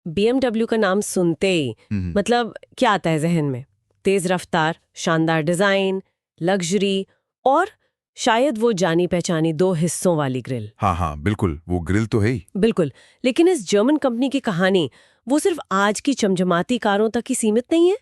BMW का नाम सुनते ही मतलब क्या आता है जहन में? तेज रफ्तार, शानदार डिजाइन, लग्जरी और शायद वो जानी पहचानी दो हिस्सों वाली ग्रिल। हाँ हाँ बिल्कुल, वो ग्रिल तो है ही। बिल्कुल, लेकिन इस जर्मन कंपनी की कहानी वो सिर्फ आज की चमचमाती कारों तक ही सीमित नहीं है।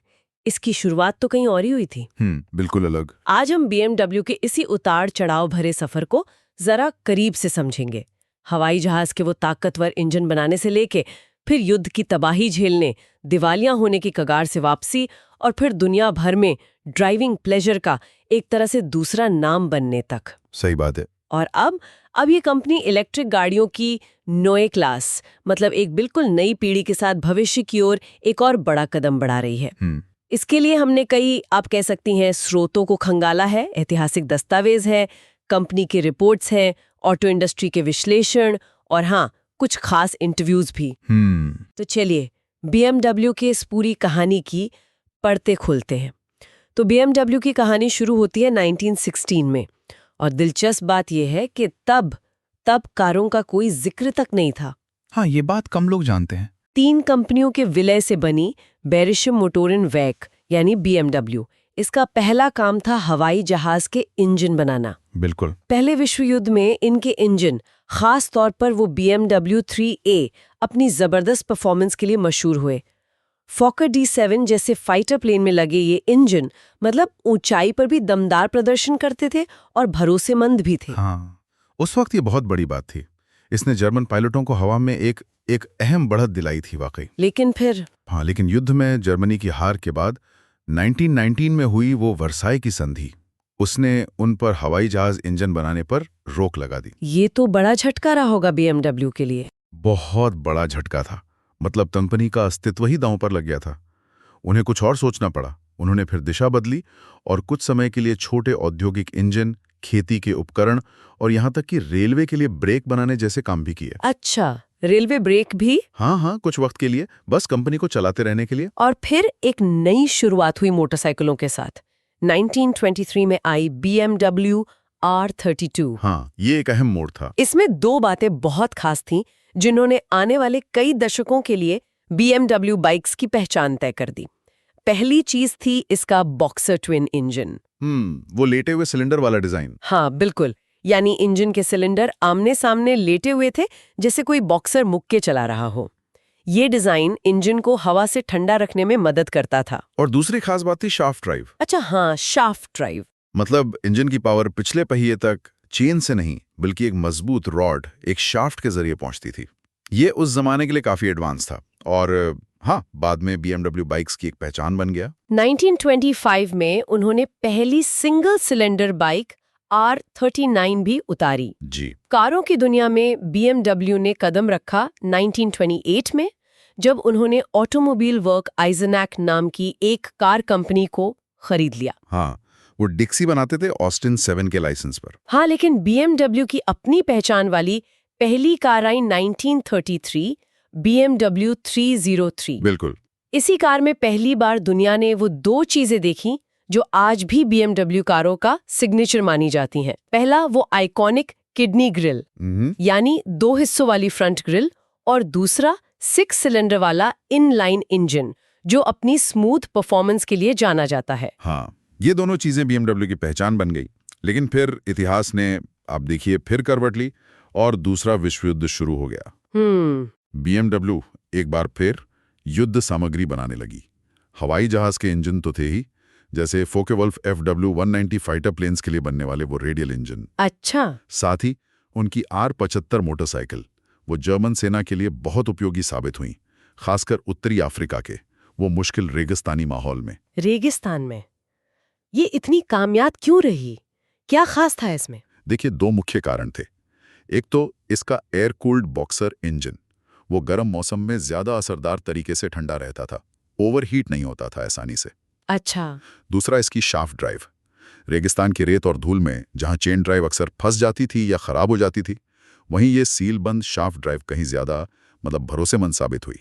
इसकी शुरुआत तो कहीं और ही हुई थी। बिल्कुल अलग। आज हम BMW के इसी उतार चढ़ाव भरे सफर को जरा करीब से समझेंगे। हवाई जहाज के वो ताकतवर इंजन बनाने से लेके फिर युद्ध की तबाही झेलने, दिवालियां होने की कगार से वापसी और फिर दुनिया भर में ड्राइविंग प्लेजर का एक तरह से दूसरा नाम बनने तक। सही बात है। और अब ये कंपनी इलेक्ट्रिक गाड़ियों की नोए क्लास मतलब एक बिल्कुल नई पीढ़ी के साथ भविष्य की ओर एक और बड़ा कदम बढ़ा रही है। इसके लिए हमने कई, आप कह सकती हैं, स्रोतों को खंगाला है, ऐतिहासिक दस्तावेज है, कंपनी की रिपोर्ट्स हैं, ऑटो इंडस्ट्री के विश्लेषण और हाँ, कुछ खास इंटरव्यूज भी। तो चलिए BMW के इस पूरी कहानी की पढ़ते खोलते हैं। तो BMW की कहानी शुरू होती है 1916 में और दिलचस्प बात यह है कि तब कारों का कोई जिक्र तक नहीं था। हाँ, ये बात कम लोग जानते हैं। 3 कंपनियों के विलय से बनी बेरिशम मोटोरन वैक यानी BMW, इसका पहला काम था हवाई जहाज के इंजन बनाना। बिल्कुल। पहले विश्व युद्ध में इनके इंजन, खास तौर पर वो BMW 3A, अपनी जबरदस्त परफॉर्मेंस के लिए मशहूर हुए। फॉकर D7 जैसे फाइटर प्लेन में लगे ये इंजन मतलब ऊंचाई पर भी दमदार प्रदर्शन करते थे और भरोसेमंद भी थे। हाँ, उस वक्त ये बहुत बड़ी बात थी। इसने जर्मन पायलटों को हवा में एक अहम बढ़त दिलाई थी वाकई। लेकिन युद्ध में जर्मनी की हार के बाद 1919 में हुई वो वर्साई की संधि, उसने उन पर हवाई जहाज इंजन बनाने पर रोक लगा दी। ये तो बड़ा झटका रहा होगा BMW के लिए। बहुत बड़ा झटका था। मतलब कंपनी का अस्तित्व ही दांव पर लग गया था। उन्हें कुछ और सोचना पड़ा। उन्होंने फिर दिशा बदली और कुछ समय के लिए छोटे औद्योगिक इंजन, खेती के उपकरण और यहाँ तक कि रेलवे के लिए ब्रेक बनाने जैसे काम भी किए। अच्छा, रेलवे ब्रेक भी? हाँ, कुछ वक्त के लिए, बस कंपनी को चलाते रहने के लिए। और फिर एक नई शुरुआत हुई मोटरसाइकिलों के साथ। 1923 में आई BMW R32। हाँ, ये एक अहम मोड़ था। इसमें 2 बातें बहुत खास थीं जिन्होंने आने वाले कई दशकों के लिए BMW बाइक्स की पहचान तय कर दी। पहली चीज थी इसका बॉक्सर ट्विन इंजन। वो लेटे हुए सिलेंडर वाला डिजाइन। हाँ बिल्कुल, यानी इंजन के सिलेंडर आमने सामने लेटे हुए थे, जैसे कोई बॉक्सर मुक्के चला रहा हो। ये डिजाइन इंजन को हवा से ठंडा रखने में मदद करता था। और दूसरी खास बात थी शाफ्ट ड्राइव। अच्छा हाँ, शाफ्ट ड्राइव मतलब इंजन की पावर पिछले पहिए तक चेन से नहीं बल्कि एक मजबूत रॉड, एक शाफ्ट के जरिए पहुंचती थी। ये उस जमाने के लिए काफी एडवांस था और हाँ, बाद में BMW बाइक्स की एक पहचान बन गया। 1925 में उन्होंने पहली सिंगल सिलेंडर बाइक R39 भी उतारी। जी। कारों की दुनिया में BMW ने कदम रखा 1928 में, जब उन्होंने ऑटोमोबाइल वर्क आइजनैक नाम की एक कार कंपनी को खरीद लिया। हाँ, वो डिक्सी बनाते थे ऑस्टिन 7 के लाइसेंस पर। हाँ, लेकिन BMW की अपनी पहचान वाली पहली कार आई 1933, BMW 303। बिल्कुल। इसी कार में पहली बार दुनिया ने वो 2 चीजें देखी जो आज भी BMW कारों का सिग्नेचर मानी जाती हैं। पहला, वो आइकॉनिक किडनी ग्रिल यानी 2 हिस्सों वाली फ्रंट ग्रिल, और दूसरा 6 सिलेंडर वाला इनलाइन इंजन जो अपनी स्मूथ परफॉर्मेंस के लिए जाना जाता है। हाँ, ये दोनों चीजें BMW की पहचान बन गई। लेकिन फिर इतिहास ने, आप देखिए, फिर करवट ली और दूसरा विश्व युद्ध शुरू हो गया। BMW एक बार फिर युद्ध सामग्री बनाने लगी। हवाई जहाज के इंजन तो थे ही, जैसे फोके-वुल्फ FW-190 फाइटर प्लेन्स के लिए बनने वाले वो रेडियल इंजन। अच्छा। साथ ही उनकी R75 मोटरसाइकिल, वो जर्मन सेना के लिए बहुत उपयोगी साबित हुई, खासकर उत्तरी अफ्रीका के वो मुश्किल रेगिस्तानी माहौल में। रेगिस्तान में ये इतनी कामयाब क्यों रही? क्या खास था इसमें? देखिए, 2 मुख्य कारण थे। एक तो इसका एयर कूल्ड बॉक्सर इंजन, वो गर्म मौसम में ज्यादा असरदार तरीके से ठंडा रहता था, ओवरहीट नहीं होता था आसानी से। अच्छा। दूसरा इसकी शाफ्ट ड्राइव। रेगिस्तान की रेत और धूल में जहां चेन ड्राइव अक्सर फंस जाती थी या खराब हो जाती थी, वहीं ये सील बंद शाफ्ट ड्राइव कहीं ज्यादा भरोसेमंद साबित हुई।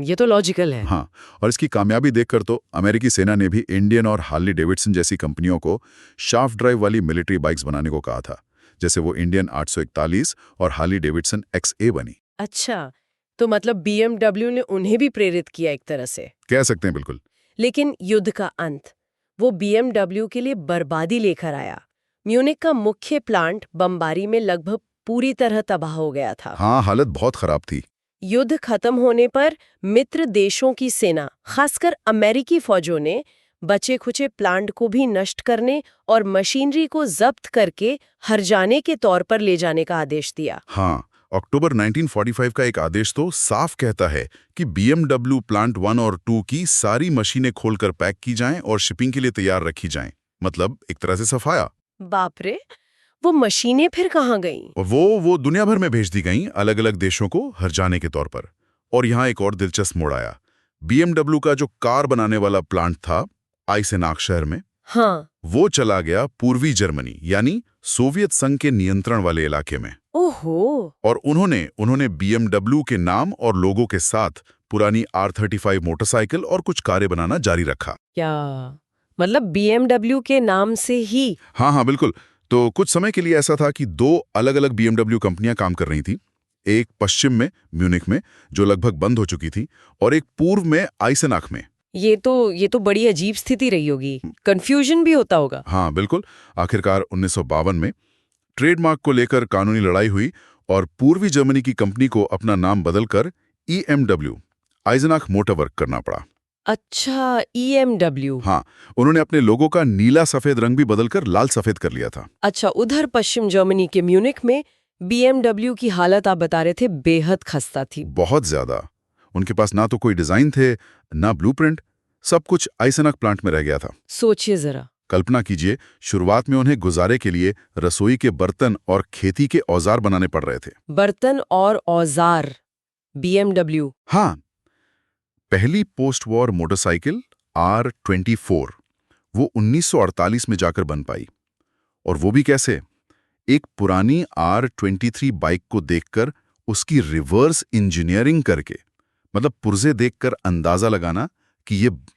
ये तो लॉजिकल है। हाँ, और इसकी कामयाबी देखकर तो अमेरिकी सेना ने भी इंडियन और हार्ली डेविडसन जैसी कंपनियों को शाफ्ट ड्राइव वाली मिलिट्री बाइक्स बनाने को कहा था, जैसे वो इंडियन 841 और हार्ली डेविडसन XA बनी। अच्छा, तो मतलब BMW ने उन्हें भी प्रेरित किया एक तरह से। कह सकते हैं बिल्कुल। लेकिन युद्ध का अंत वो BMW के लिए बर्बादी लेकर आया। म्यूनिख का मुख्य प्लांट बमबारी में लगभग पूरी तरह तबाह हो गया था। हाँ, हालत बहुत खराब थी। युद्ध खत्म होने पर मित्र देशों की सेना, खासकर अमेरिकी फौजों ने बचे खुचे प्लांट को भी नष्ट करने और मशीनरी को जब्त करके हर्जाने के तौर पर ले जाने का आदेश दिया। हाँ, अक्टूबर 1945 का एक आदेश तो साफ कहता है कि BMW प्लांट 1 और 2 की सारी मशीनें खोलकर पैक की जाएं और शिपिंग के लिए तैयार रखी जाएं। मतलब एक तरह से सफाया। बाप रे, वो मशीनें फिर कहाँ गईं? और वो दुनिया भर में भेज दी गईं, अलग अलग देशों को हर्जाने के तौर पर। और यहाँ एक और दिलचस्प मोड़ आया। BMW का जो कार बनाने वाला प्लांट था आइसेनाक शहर में, हाँ। वो चला गया पूर्वी जर्मनी यानी सोवियत संघ के नियंत्रण वाले इलाके में। ओहो। और उन्होंने BMW के नाम और लोगों के साथ पुरानी R35 मोटरसाइकिल और कुछ कारें बनाना जारी रखा। क्या मतलब BMW के नाम से ही? हाँ, बिल्कुल। तो कुछ समय के लिए ऐसा था कि दो अलग अलग BMW कंपनियां काम कर रही थी। एक पश्चिम में म्यूनिख में, जो लगभग बंद हो चुकी थी, और एक पूर्व में आइसेनाक में। ये तो बड़ी अजीब स्थिति रही होगी। कंफ्यूजन भी होता होगा। हाँ, बिल्कुल। आखिरकार 1952 में ट्रेडमार्क को लेकर कानूनी लड़ाई हुई और पूर्वी जर्मनी की कंपनी को अपना नाम बदलकर EMW आइसेनाक मोटर वर्क करना पड़ा। अच्छा, EMW। हाँ, उन्होंने अपने लोगों का नीला सफेद रंग भी बदलकर लाल सफेद कर लिया था। अच्छा, उधर पश्चिम जर्मनी के म्यूनिख में BMW की हालत आप बता रहे थे बेहद खस्ता थी। बहुत ज्यादा। उनके पास ना तो कोई डिजाइन थे, ना ब्लूप्रिंट, सब कुछ आइसेनाक प्लांट में रह गया था। सोचिए जरा। कल्पना कीजिए, शुरुआत में उन्हें गुजारे के लिए रसोई के बर्तन और खेती के औजार बनाने पड़ रहे थे। बर्तन और औजार, BMW। हाँ, पहली पोस्ट वॉर मोटरसाइकिल R24 वो 1948 में जाकर बन पाई। और वो भी कैसे? एक पुरानी R23 बाइक को देखकर उसकी रिवर्स इंजीनियरिंग करके, मतलब पुर्जे देखकर अंदाजा लगाना कि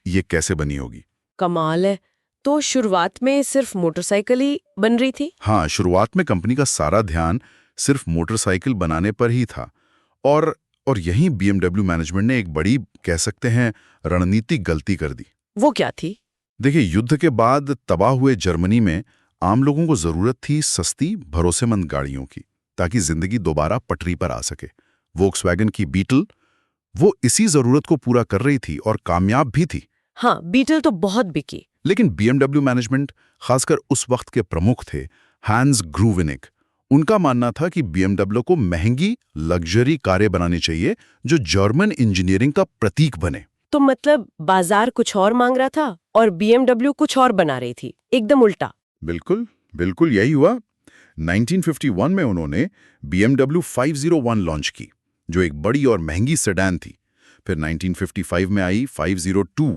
ये कैसे बनी होगी। कमाल है। तो शुरुआत में सिर्फ मोटरसाइकिल ही बन रही थी? हाँ, शुरुआत में कंपनी का सारा ध्यान सिर्फ मोटरसाइकिल बनाने पर ही था। और यहीं BMW मैनेजमेंट ने एक बड़ी, कह सकते हैं, रणनीतिक गलती कर दी। वो क्या थी? देखिए, युद्ध के बाद तबाह हुए जर्मनी में आम लोगों को जरूरत थी सस्ती, भरोसेमंद गाड़ियों की, ताकि जिंदगी दोबारा पटरी पर आ सके। वोक्सवैगन की बीटल वो इसी जरूरत को पूरा कर रही थी और कामयाब भी थी। हाँ, बीटल तो बहुत बिकी। लेकिन BMW मैनेजमेंट, खासकर उस वक्त के प्रमुख थे हैंस ग्रूविनिक, उनका मानना था कि BMW को महंगी लग्जरी कारें बनानी चाहिए जो जर्मन इंजीनियरिंग का प्रतीक बने। तो मतलब बाजार कुछ और मांग रहा था और BMW कुछ और बना रही थी, एकदम उल्टा। बिल्कुल यही हुआ। 1951 में उन्होंने BMW 501 लॉन्च की, जो एक बड़ी और महंगी सेडान थी। फिर 1955 में आई 502।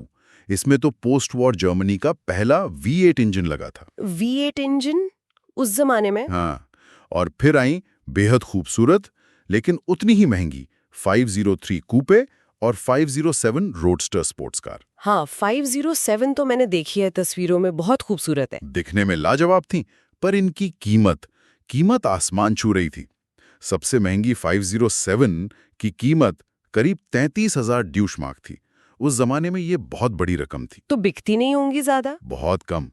इसमें तो पोस्ट वॉर जर्मनी का पहला V8 इंजन लगा था। V8 इंजन उस जमाने में? हाँ, और फिर आई बेहद खूबसूरत लेकिन उतनी ही महंगी 503 कूपे और 507 रोडस्टर स्पोर्ट्स कार। हाँ, 507 तो मैंने देखी है तस्वीरों में, बहुत खूबसूरत है। दिखने में लाजवाब थी, पर इनकी कीमत आसमान छू रही थी। सबसे महंगी 507 की कीमत करीब 33,000 ड्यूशमार्क थी। उस जमाने में ये बहुत बड़ी रकम थी। तो बिकती नहीं होंगी ज्यादा? बहुत कम।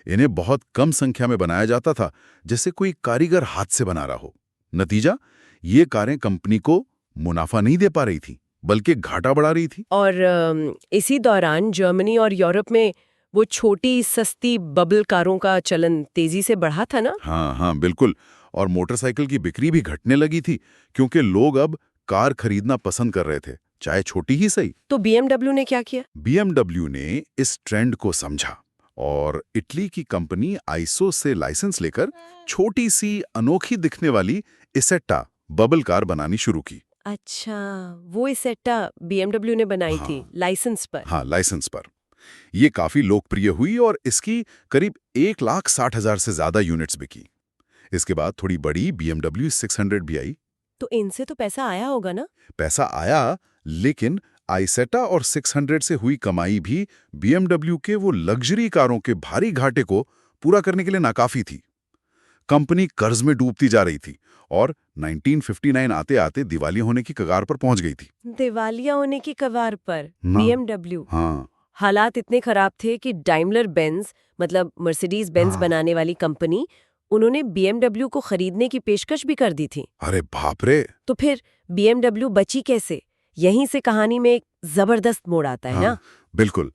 इन्हें बहुत कम संख्या में बनाया जाता था, जैसे कोई कारीगर हाथ से बना रहा हो। नतीजा, ये कारें कंपनी को मुनाफा नहीं दे पा रही थी, बल्कि घाटा बढ़ा रही थी। और इसी दौरान जर्मनी और यूरोप में वो छोटी सस्ती बबल कारों का चलन तेजी से बढ़ा था ना? हाँ, बिल्कुल। और मोटरसाइकिल की बिक्री भी घटने लगी थी, क्योंकि लोग अब कार खरीदना पसंद कर रहे थे, चाहे छोटी ही सही। तो BMW ने क्या किया? BMW ने इस ट्रेंड को समझा और इटली की कंपनी आइसो से लाइसेंस लेकर छोटी सी अनोखी दिखने वाली इसेट्टा बबल कार बनानी शुरू की। अच्छा, वो इसेट्टा BMW ने बनाई थी लाइसेंस पर? हाँ, लाइसेंस पर। ये काफी लोकप्रिय हुई और इसकी करीब 1,60,000 से ज्यादा यूनिट्स बिकी। इसके बाद थोड़ी बड़ी BMW 600 भी आई। तो इनसे तो पैसा आया होगा ना? पैसा आया, लेकिन आइसेटा और 600 से हुई कमाई भी BMW के वो लग्जरी कारों के भारी घाटे को पूरा करने के लिए नाकाफी थी। कंपनी कर्ज में डूबती जा रही थी और 1959 आते आते दिवालिया होने की कगार पर पहुंच गई थी। दिवालिया होने की कगार पर ना। BMW। हाँ, हालात इतने खराब थे कि डाइमलर बेंज मतलब मर्सिडीज बेंज बनाने वाली कंपनी, उन्होंने BMW को खरीदने की पेशकश भी कर दी थी। अरे बाप रे। तो फिर BMW बची कैसे? यहीं से कहानी में एक जबरदस्त मोड़ आता है ना? बिल्कुल।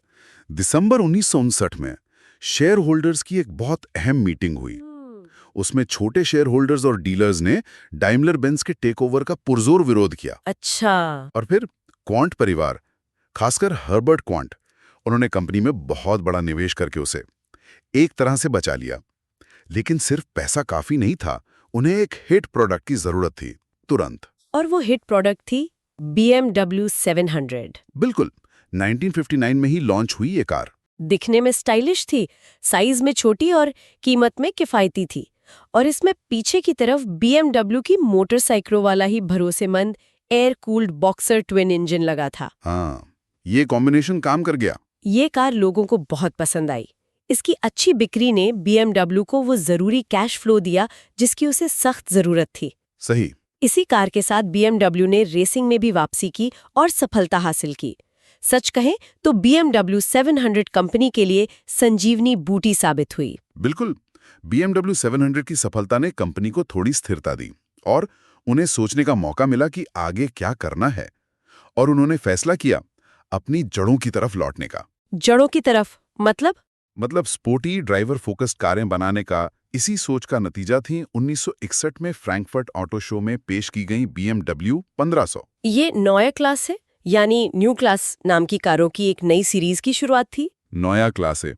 दिसंबर 1959 में शेयर होल्डर्स की एक बहुत अहम मीटिंग हुई। उसमें छोटे शेयर होल्डर्स और डीलर्स ने डाइमलर बेंज के टेकओवर का पुरजोर विरोध किया। अच्छा। और फिर क्वांट परिवार, खासकर हर्बर्ट क्वांट, उन्होंने कंपनी में बहुत बड़ा निवेश करके उसे एक तरह से बचा लिया। लेकिन सिर्फ पैसा काफी नहीं था, उन्हें एक हिट प्रोडक्ट की जरूरत थी, तुरंत। और वो हिट प्रोडक्ट थी BMW 700। बिल्कुल, 1959 में ही लॉन्च हुई ये कार। दिखने में स्टाइलिश थी, साइज में छोटी और कीमत में किफायती थी। और इसमें पीछे की तरफ BMW की मोटरसाइकिलों वाला ही भरोसेमंद air cooled boxer twin engine लगा था। हाँ, ये कॉम्बिनेशन काम कर गया। ये कार लोगों को बहुत पसंद आई। इसकी अच्छी बिक्री ने BMW को वो जरूरी कैश फ्लो दिया जिसकी उसे सख्त जरूरत थी। सही। इसी कार के साथ BMW ने रेसिंग में भी वापसी की और सफलता हासिल की। सच कहें तो BMW 700 कंपनी के लिए संजीवनी बूटी साबित हुई। बिल्कुल, BMW 700 की सफलता ने कंपनी को थोड़ी स्थिरता दी और उन्हें सोचने का मौका मिला कि आगे क्या करना है। और उन्होंने फैसला किया अपनी जड़ों की तरफ लौटने का। जड़ों की तरफ मतलब स्पोर्टी ड्राइवर फोकस्ड कारें बनाने का। इसी सोच का नतीजा थी 1961 में फ्रैंकफर्ट ऑटो शो में पेश की गई BMW 1500। ये नया क्लास है, यानी न्यू क्लास नाम की कारों की एक नई सीरीज की शुरुआत थी। नया क्लास है।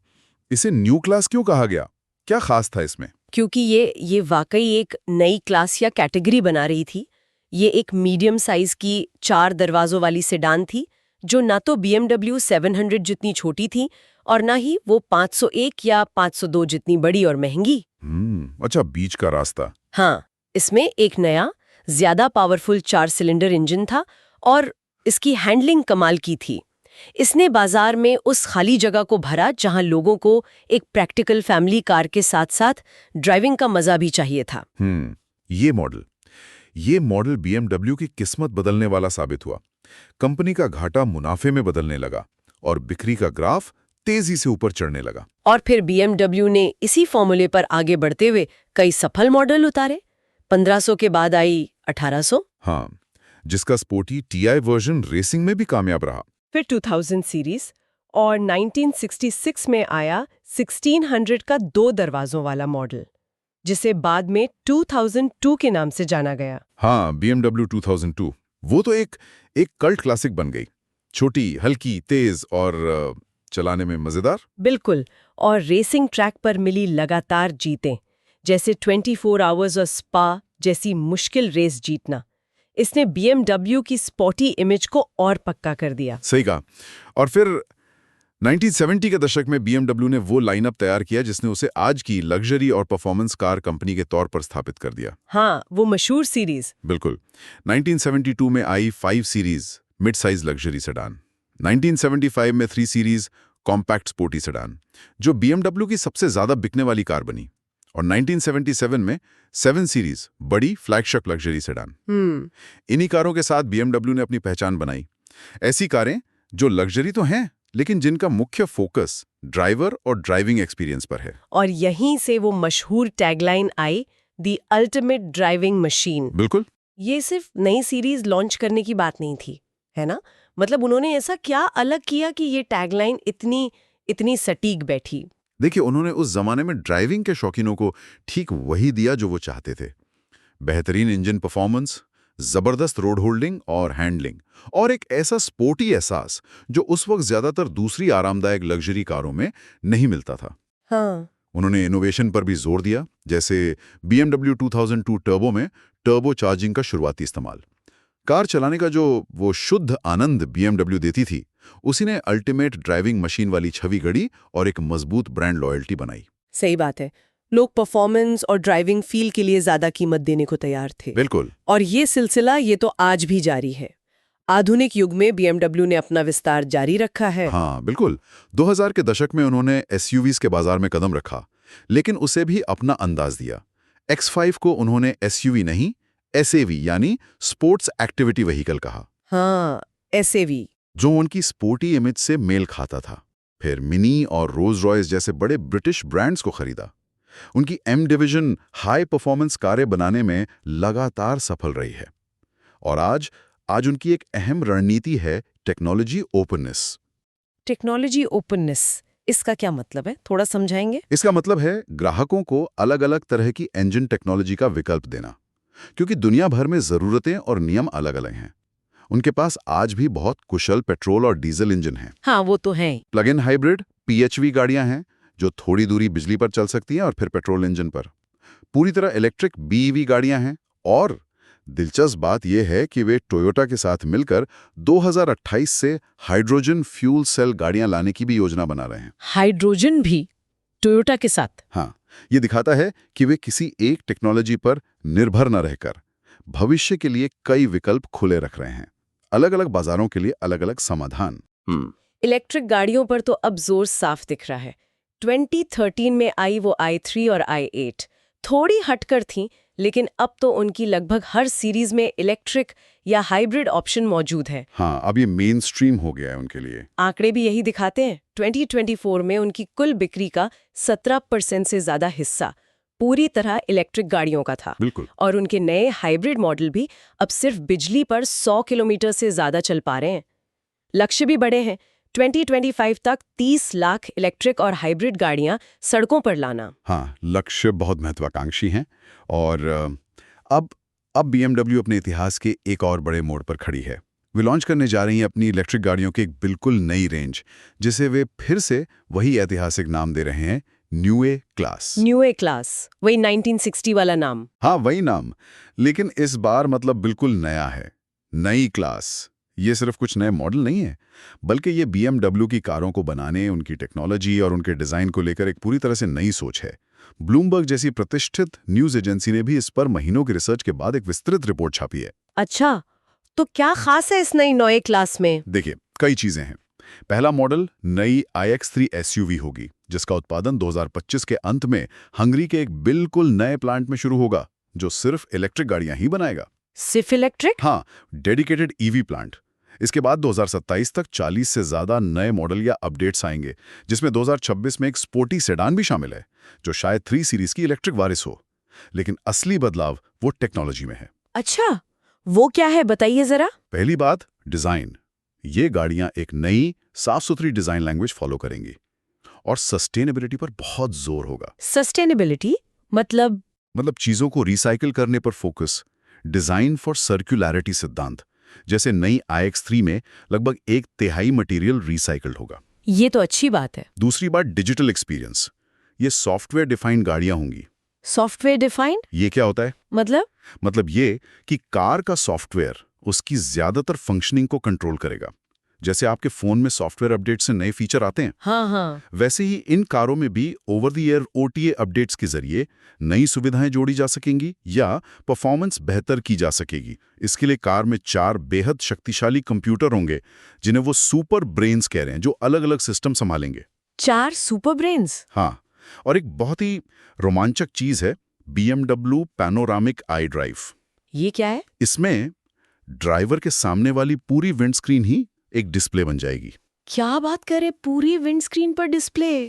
इसे न्यू क्लास क्यों कहा गया? क्या खास था इसमें? क्योंकि ये वाकई एक नई क्लास या कैटेगरी बना रही थी। ये एक मीडियम साइज की 4 दरवाजों वाली सेडान थी जो ना तो BMW 700 जितनी छोटी थी और ना ही वो 501 या 502 जितनी बड़ी और महंगी। अच्छा, बीच का रास्ता। हाँ, इसमें एक नया ज्यादा पावरफुल 4 सिलेंडर इंजन था और इसकी हैंडलिंग कमाल की थी। इसने बाजार में उस खाली जगह को भरा जहां लोगों को एक प्रैक्टिकल फैमिली कार के साथ साथ ड्राइविंग का मजा भी चाहिए था। ये मॉडल BMW की किस्मत बदलने वाला साबित हुआ। कंपनी का घाटा मुनाफे में बदलने लगा और बिक्री का ग्राफ तेजी से ऊपर चढ़ने लगा। और फिर BMW ने इसी फॉर्मूले पर आगे बढ़ते हुए कई सफल मॉडल उतारे। 1500 के बाद आई 1800। हाँ, जिसका स्पोर्टी TI वर्जन रेसिंग में भी कामयाब रहा। फिर 2000 सीरीज और 1966 में आया 1600 का 2 दरवाजों वाला मॉडल, जिसे बाद में 2002 के नाम से जाना गया। हाँ, BMW 2002, वो तो एक कल्ट क्लासिक बन गई। छोटी, हल्की, तेज और चलाने में मजेदार। बिल्कुल, और रेसिंग ट्रैक पर मिली लगातार जीतें, जैसे 24 आवर्स और स्पा जैसी मुश्किल रेस जीतना, इसने BMW की स्पोर्टी इमेज को और पक्का कर दिया। सही कहा। और फिर 1970 के दशक में BMW ने वो लाइनअप तैयार किया जिसने उसे आज की लग्जरी और परफॉर्मेंस कार कंपनी के तौर पर स्थापित कर दिया। हाँ, वो मशहूर सीरीज। बिल्कुल। 1972 में आई 5 series mid size luxury sedan, 1975 में 3 सीरीज कॉम्पैक्ट स्पोर्टी सेडान, जो BMW की सबसे ज्यादा बिकने वाली कार बनी, और 1977 में 7 सीरीज बड़ी फ्लैगशिप लग्जरी सेडान। इन्हीं कारों के साथ BMW ने अपनी पहचान बनाई। ऐसी कारें जो लग्जरी तो हैं, लेकिन जिनका मुख्य फोकस ड्राइवर और ड्राइविंग एक्सपीरियंस पर है। और यहीं से वो मशहूर tagline I, the ultimate driving machine. बिल्कुल। ये सिर्फ नई सीरीज लॉन्च करने की बात नहीं थी, है ना? मतलब उन्होंने ऐसा क्या अलग किया कि ये टैगलाइन इतनी सटीक बैठी? देखिए, उन्होंने उस जमाने में ड्राइविंग के शौकीनों को ठीक वही दिया जो वो चाहते थे। बेहतरीन इंजन परफॉर्मेंस, जबरदस्त रोड होल्डिंग और हैंडलिंग, और एक ऐसा स्पोर्टी एहसास जो उस वक्त ज्यादातर दूसरी आरामदायक लग्जरी कारों में नहीं मिलता था। हाँ। उन्होंने इनोवेशन पर भी जोर दिया, जैसे BMW 2002 टर्बो में टर्बो चार्जिंग का शुरुआती इस्तेमाल। कार चलाने का जो वो शुद्ध आनंद BMW देती थी, उसी ने अल्टीमेट ड्राइविंग मशीन वाली छवि गढ़ी और एक मजबूत ब्रांड लॉयल्टी बनाई। सही बात है, लोग परफॉर्मेंस और ड्राइविंग फील के लिए ज्यादा कीमत देने को तैयार थे। बिल्कुल। और ये सिलसिला तो आज भी जारी है। आधुनिक युग में BMW ने अपना विस्तार जारी रखा है। हाँ, बिल्कुल। 2000 के दशक में उन्होंने SUVs के बाजार में कदम रखा, लेकिन उसे भी अपना अंदाज दिया। X5 को उन्होंने SUV नहीं, SAV यानी स्पोर्ट्स एक्टिविटी व्हीकल कहा। हाँ, SAV, जो उनकी स्पोर्टी इमेज से मेल खाता था। फिर मिनी और रोल्स रॉयस जैसे बड़े ब्रिटिश ब्रांड्स को खरीदा। उनकी M डिवीजन हाई परफॉर्मेंस कारें बनाने में लगातार सफल रही है। और आज उनकी एक अहम रणनीति है टेक्नोलॉजी ओपननेस। टेक्नोलॉजी ओपननेस, इसका क्या मतलब है, थोड़ा समझाएंगे? इसका मतलब है ग्राहकों को अलग-अलग तरह की इंजन टेक्नोलॉजी का विकल्प देना, क्योंकि दुनिया भर में जरूरतें और नियम अलग-अलग हैं। उनके पास आज भी बहुत कुशल पेट्रोल और डीजल इंजन हैं। हाँ, वो तो है। प्लग इन हाइब्रिड PHV गाड़ियां हैं जो थोड़ी दूरी बिजली पर चल सकती हैं और फिर पेट्रोल इंजन पर। पूरी तरह इलेक्ट्रिक BEV गाड़ियां हैं। और दिलचस्प बात यह है कि वे टोयोटा के साथ मिलकर 2028 से हाइड्रोजन फ्यूल सेल गाड़ियां लाने की भी योजना बना रहे हैं। हाइड्रोजन भी टोयोटा के साथ? हाँ, ये दिखाता है कि वे किसी एक टेक्नोलॉजी पर निर्भर न रहकर भविष्य के लिए कई विकल्प खुले रख रहे हैं। अलग-अलग बाजारों के लिए अलग-अलग समाधान। इलेक्ट्रिक गाड़ियों पर तो अब जोर साफ दिख रहा है। 2013 में आई वो i3 और i8 थोड़ी हटकर थीं, लेकिन अब तो उनकी लगभग हर सीरीज में इलेक्ट्रिक या हाइब्रिड ऑप्शन मौजूद है। हाँ, अब ये मेन स्ट्रीम हो गया है उनके लिए। आंकड़े भी यही दिखाते हैं। 2024 में उनकी कुल बिक्री का 17% से ज्यादा हिस्सा पूरी तरह इलेक्ट्रिक गाड़ियों का था। बिल्कुल। और उनके नए हाइब्रिड मॉडल भी अब सिर्फ बिजली पर 100 किलोमीटर से ज्यादा चल पा रहे हैं। लक्ष्य भी बड़े हैं, 2025 तक 30 लाख इलेक्ट्रिक और हाइब्रिड गाड़ियां सड़कों पर लाना। हाँ, लक्ष्य बहुत महत्वाकांक्षी हैं। और अब BMW अपने इतिहास के एक और बड़े मोड़ पर खड़ी है। वे लॉन्च करने जा रही हैं अपनी इलेक्ट्रिक गाड़ियों की एक बिल्कुल नई रेंज, जिसे वे फिर से वही ऐतिहासिक नाम दे रहे हैं, न्यूए क्लास। न्यूए क्लास, वही 1960 वाला नाम। हाँ, वही नाम, लेकिन इस बार मतलब बिल्कुल नया है। नई क्लास। ये सिर्फ कुछ नए मॉडल नहीं है, बल्कि ये BMW की कारों को बनाने, उनकी टेक्नोलॉजी और उनके डिजाइन को लेकर एक पूरी तरह से नई सोच है। ब्लूमबर्ग जैसी प्रतिष्ठित न्यूज एजेंसी ने भी इस पर महीनों की रिसर्च के बाद एक विस्तृत रिपोर्ट छापी है। अच्छा, तो क्या खास है इस नई न्यूए क्लास में? देखिए, कई चीजें हैं। पहला मॉडल नई iX3 SUV होगी, जिसका उत्पादन 2025 के अंत में हंगरी के एक बिल्कुल नए प्लांट में शुरू होगा, जो सिर्फ इलेक्ट्रिक गाड़ियां ही बनाएगा। सिर्फ इलेक्ट्रिक? हाँ, डेडिकेटेड EV प्लांट। इसके बाद 2027 तक 40 से ज्यादा नए मॉडल या अपडेट्स आएंगे, जिसमें 2026 में एक स्पोर्टी सेडान भी शामिल है, जो शायद 3 सीरीज की इलेक्ट्रिक वारिस हो। लेकिन असली बदलाव वो टेक्नोलॉजी में है। अच्छा, वो क्या है, बताइए जरा। पहली बात, डिजाइन। ये गाड़ियां एक नई साफ सुथरी डिजाइन लैंग्वेज फॉलो करेंगी और सस्टेनेबिलिटी पर बहुत जोर होगा। सस्टेनेबिलिटी मतलब चीजों को रिसाइकिल करने पर फोकस। डिजाइन फॉर सर्कुलैरिटी सिद्धांत। जैसे नई iX3 में लगभग 1/3 मटेरियल रिसाइकल्ड होगा। ये तो अच्छी बात है। दूसरी बात, डिजिटल एक्सपीरियंस। ये सॉफ्टवेयर डिफाइंड गाड़ियां होंगी। सॉफ्टवेयर डिफाइंड ये क्या होता है? मतलब ये कि कार का सॉफ्टवेयर उसकी ज्यादातर फंक्शनिंग को कंट्रोल करेगा। जैसे आपके फोन में सॉफ्टवेयर अपडेट से नए फीचर आते हैं, हाँ, वैसे ही इन कारों में भी over the air OTA updates के जरिए नई सुविधाएं जोड़ी जा सकेंगी या परफॉर्मेंस बेहतर की जा सकेगी। इसके लिए कार में 4 बेहद शक्तिशाली कंप्यूटर होंगे, जिन्हें वो सुपर ब्रेन्स कह रहे हैं, जो अलग अलग सिस्टम संभालेंगे। 4 सुपर ब्रेन्स? हाँ, और एक बहुत ही रोमांचक चीज है, BMW पैनोरामिक iDrive। ये क्या है? इसमें ड्राइवर के सामने वाली पूरी विंडस्क्रीन ही एक डिस्प्ले बन जाएगी। क्या बात करे, पूरी विंडस्क्रीन पर डिस्प्ले?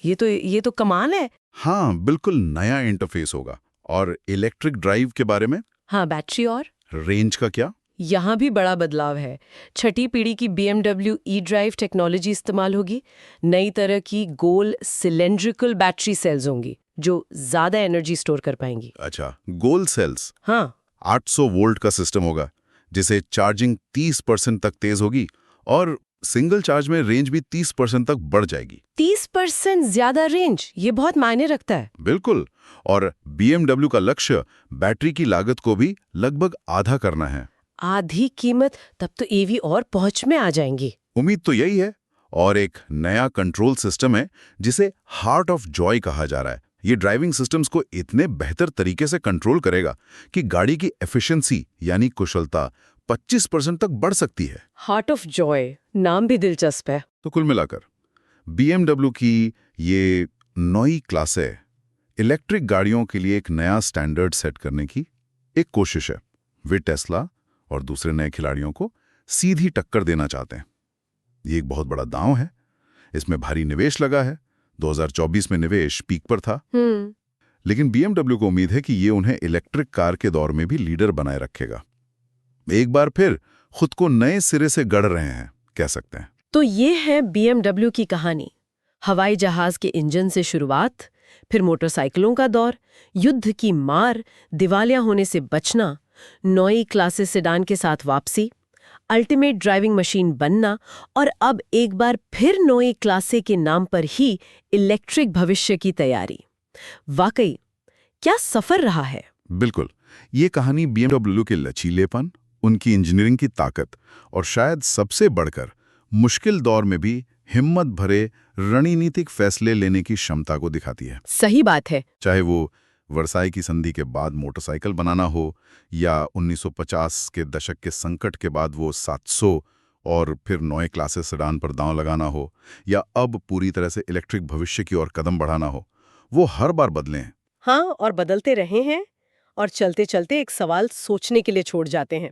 ये तो कमाल है। हाँ, बिल्कुल नया इंटरफेस होगा। और इलेक्ट्रिक ड्राइव के बारे में? हाँ, बैटरी और रेंज का क्या? यहाँ भी बड़ा बदलाव है। 6ठी पीढ़ी की BMW eDrive टेक्नोलॉजी इस्तेमाल होगी। नई तरह की गोल सिलेंड्रिकल बैटरी सेल्स होंगी, जो ज्यादा एनर्जी स्टोर कर पाएंगी। अच्छा, गोल सेल्स। हाँ, 800 वोल्ट का सिस्टम होगा, जिसे चार्जिंग 30% तक तेज होगी और सिंगल चार्ज में रेंज भी 30% तक बढ़ जाएगी। 30% ज्यादा रेंज, ये बहुत मायने रखता है। बिल्कुल। और BMW का लक्ष्य बैटरी की लागत को भी लगभग आधा करना है। आधी कीमत? तब तो EV और पहुंच में आ जाएंगी। उम्मीद तो यही है। और एक नया कंट्रोल सिस्टम है, जिसे हार्ट ऑफ जॉय कहा जा रहा है। ये ड्राइविंग सिस्टम्स को इतने बेहतर तरीके से कंट्रोल करेगा कि गाड़ी की एफिशिएंसी यानी कुशलता 25% तक बढ़ सकती है। हार्ट ऑफ जॉय, नाम भी दिलचस्प है। तो कुल मिलाकर BMW की ये नई क्लास है, इलेक्ट्रिक गाड़ियों के लिए एक नया स्टैंडर्ड सेट करने की एक कोशिश है। वे टेस्ला और दूसरे नए खिलाड़ियों को सीधी टक्कर देना चाहते हैं। ये एक बहुत बड़ा दांव है, इसमें भारी निवेश लगा है। 2024 में निवेश पीक पर था। लेकिन BMW को उम्मीद है कि ये उन्हें इलेक्ट्रिक कार के दौर में भी लीडर बनाए रखेगा। एक बार फिर खुद को नए सिरे से गढ़ रहे हैं, कह सकते हैं। तो ये है BMW की कहानी। हवाई जहाज के इंजन से शुरुआत, फिर मोटरसाइकिलों का दौर, युद्ध की मार, दिवालिया होने से बचना, नई क्लासेस सेडान के साथ वापसी, अल्टीमेट ड्राइविंग मशीन बनना और अब एक बार फिर नई क्लासे के नाम पर ही इलेक्ट्रिक भविष्य की तैयारी। वाकई क्या सफर रहा है। बिल्कुल, ये कहानी BMW के लचीलेपन, उनकी इंजीनियरिंग की ताकत और शायद सबसे बढ़कर मुश्किल दौर में भी हिम्मत भरे रणनीतिक फैसले लेने की क्षमता को दिखाती है। सही बात है। चाहे वो वर्साई की संधि के बाद मोटरसाइकिल बनाना हो, या 1950 के दशक के संकट के बाद वो 700 और फिर नए क्लासेस सेडान पर दांव लगाना हो, या अब पूरी तरह से इलेक्ट्रिक भविष्य की ओर कदम बढ़ाना हो, वो हर बार बदले हैं। हाँ, और बदलते रहे हैं, और चलते चलते एक सवाल सोचने के लिए छोड़ जाते हैं।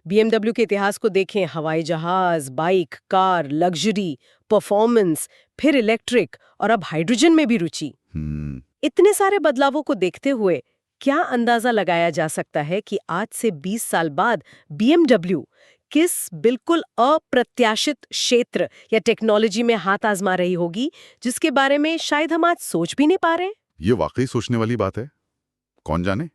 BMW के इतिहास को देखें, हवाई जहाज, बाइक, कार, लग्जरी, परफॉर्मेंस, फिर इलेक्ट्रिक और अब हाइड्रोजन में भी रुचि। इतने सारे बदलावों को देखते हुए क्या अंदाजा लगाया जा सकता है कि आज से 20 साल बाद BMW किस बिल्कुल अप्रत्याशित क्षेत्र या टेक्नोलॉजी में हाथ आजमा रही होगी, जिसके बारे में शायद हम आज सोच भी नहीं पा रहे? ये वाकई सोचने वाली बात है। कौन जाने।